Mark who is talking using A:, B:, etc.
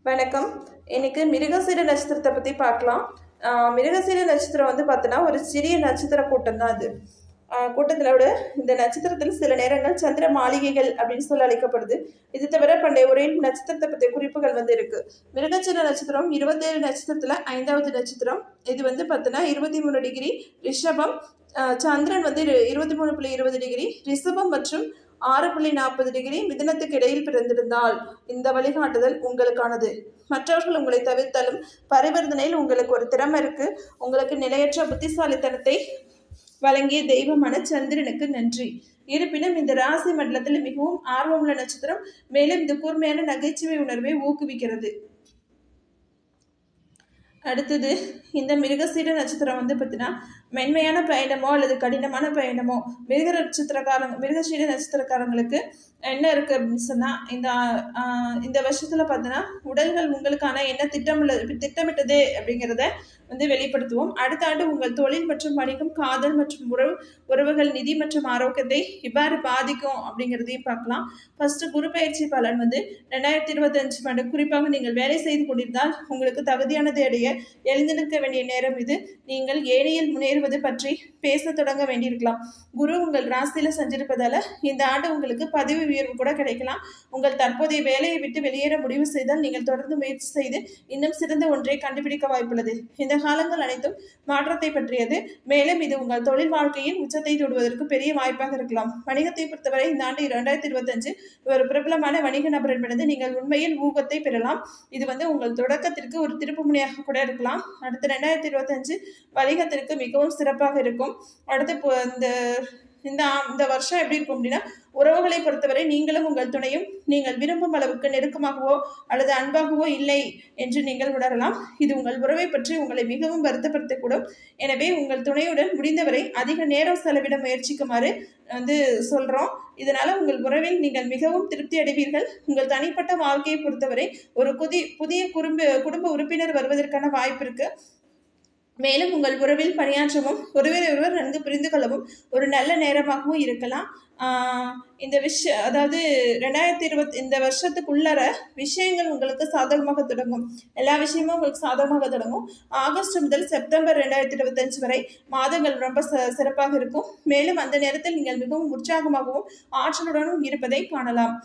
A: வணக்கம். இன்னைக்கு மிருகசீர நட்சத்திரத்தை பற்றி பார்க்கலாம். மிருகசீர நட்சத்திரம் வந்து பார்த்தோன்னா ஒரு சிறிய நட்சத்திர கூட்டம் தான் அது. கூட்டத்திலோட இந்த நட்சத்திரத்தில் சில நேரங்கள் சந்திர மாளிகைகள் அப்படின்னு சொல்லி அழைக்கப்படுது. இது தவிர பண்டைய உரையில் நட்சத்திரத்தை பற்றிய குறிப்புகள் வந்து இருக்கு. மிருகசீர நட்சத்திரம் 27 நட்சத்திரத்தில் 5வது நட்சத்திரம். இது வந்து பார்த்தோன்னா 23 டிகிரி ரிஷபம். சந்திரன் வந்து 23.20 டிகிரி ரிஷபம் மற்றும் 6.40 டிகிரி மிதுனத்துக்கு இடையில் பிறந்திருந்தால் இந்த வழிகாட்டுதல் உங்களுக்கானது. மற்றவர்கள் உங்களை தவிர்த்தாலும் பரிவர்த்தனையில் உங்களுக்கு ஒரு திறமை இருக்கு. உங்களுக்கு நிலையற்ற புத்திசாலித்தனத்தை வழங்கிய தெய்வமான சந்திரனுக்கு நன்றி. இருப்பினும் இந்த ராசி மண்டலத்தில் மிகவும் ஆர்வமுள்ள நட்சத்திரம். மேலும் இந்த கூர்மையான நகைச்சுவை உணர்வை ஊக்குவிக்கிறது. அடுத்தது இந்த மிருகசீர நட்சத்திரம் வந்து பார்த்தீங்கன்னா மென்மையான பயணமோ அல்லது கடினமான பயணமோ மிருகசீர நட்சத்திரக்காரங்களுக்கு என்ன இருக்குது அப்படின்னு சொன்னால் இந்த வருஷத்தில் பார்த்தோன்னா உடல்கள் உங்களுக்கான என்ன திட்டமிட்டது அப்படிங்கிறத வந்து வெளிப்படுத்துவோம். அடுத்த ஆண்டு உங்கள் தொழில் மற்றும் வணிகம், காதல் மற்றும் உறவுகள், நிதி மற்றும் ஆரோக்கியத்தை இவ்வாறு பாதிக்கும் அப்படிங்கிறதையும் பார்க்கலாம். ஃபர்ஸ்ட் குரு பயிற்சி பலன் வந்து 2025 ஆண்டு குறிப்பாக நீங்கள் வேலை செய்து கொண்டிருந்தால் உங்களுக்கு தகுதியானதை அடைய எழுந்திருக்க வேண்டிய நேரம் இது. நீங்கள் ஏழையில் முன்னேறுவது பற்றி பேச தொடங்க வேண்டியிருக்கலாம். குரு உங்கள் ராசியில் செஞ்சிருப்பதால இந்த ஆண்டு உங்களுக்கு பதவி உயர்வு கூட கிடைக்கலாம். உங்கள் தற்போதைய வேலையை விட்டு வெளியேற முடிவு செய்தால் நீங்கள் தொடர்ந்து முயற்சி செய்து இன்னும் சிறந்த ஒன்றை கண்டுபிடிக்க வாய்ப்புள்ளது. இந்த காலங்கள் அனைத்தும் மாற்றத்தை பற்றியது. மேலும் இது உங்கள் தொழில் வாழ்க்கையின் உச்சத்தை தொடுவதற்கு பெரிய வாய்ப்பாக இருக்கலாம். வணிகத்தை பொறுத்தவரை இந்த ஆண்டு 2025 ஒரு பிரபலமான வணிக நபரிடமிருந்து நீங்கள் உண்மையில் ஊக்கத்தை பெறலாம். இது வந்து உங்கள் தொடக்கத்திற்கு ஒரு திருப்பு முனையாக கூட இருக்கலாம். அடுத்து 2025 வணிகத்திற்கு மிகவும் சிறப்பாக இருக்கும். அடுத்து இந்த வருஷம் எப்படி இருக்கும் அப்படின்னா, உறவுகளை பொறுத்தவரை நீங்களும் உங்கள் துணையும் நீங்கள் விரும்பும் அளவுக்கு நெருக்கமாகவோ அல்லது அன்பாகவோ இல்லை என்று நீங்கள் உணரலாம். இது உங்கள் உறவை பற்றி உங்களை மிகவும் வருத்தப்படுத்தக்கூடும். எனவே உங்கள் துணையுடன் முடிந்தவரை அதிக நேரம் செலவிட முயற்சிக்குமாறு வந்து சொல்கிறோம். இதனால் உங்கள் உறவில் நீங்கள் மிகவும் திருப்தி அடைவீர்கள். உங்கள் தனிப்பட்ட வாழ்க்கையை பொறுத்தவரை ஒரு புதிய குடும்ப உறுப்பினர் வருவதற்கான வாய்ப்பு இருக்குது. மேலும் உங்கள் உறவில் பணியாற்றவும் ஒருவர் நன்கு புரிந்து கொள்ளவும் ஒரு நல்ல நேரமாகவும் இருக்கலாம். அதாவது 2020 இந்த வருஷத்துக்குள்ளற விஷயங்கள் உங்களுக்கு சாதகமாக தொடங்கும். எல்லா விஷயமும் உங்களுக்கு சாதகமாக தொடங்கும். ஆகஸ்ட் முதல் செப்டம்பர் 2025 வரை மாதங்கள் ரொம்ப சிறப்பாக இருக்கும். மேலும் அந்த நேரத்தில் நீங்கள் மிகவும் உற்சாகமாகவும் ஆற்றலுடனும் இருப்பதை காணலாம்.